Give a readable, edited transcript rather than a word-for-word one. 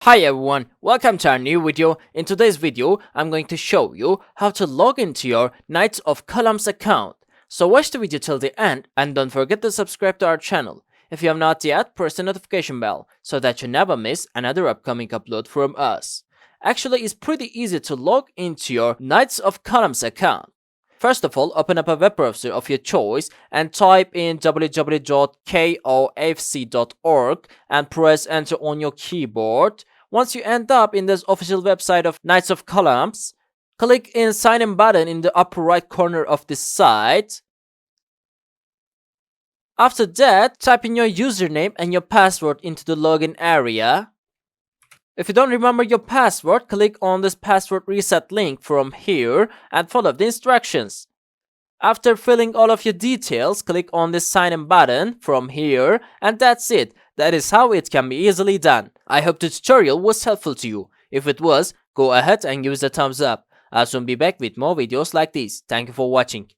Hi everyone, welcome to our new video. In today's video, I'm going to show you how to log into your Knights of Columns account. So watch the video till the end and don't forget to subscribe to our channel. If you have not yet, press the notification bell so that you never miss another upcoming upload from us. Actually, it's pretty easy to log into your Knights of Columns account. First of all, open up a web browser of your choice and type in www.kofc.org and press enter on your keyboard. Once you end up in this official website of Knights of Columns, click in sign in button in the upper right corner of this site. After that, type in your username and your password into the login area. If you don't remember your password, click on this password reset link from here and follow the instructions. After filling all of your details, click on this sign in button from here and that's it. That is how it can be easily done. I hope the tutorial was helpful to you. If it was, go ahead and give us a thumbs up. I'll soon be back with more videos like this. Thank you for watching.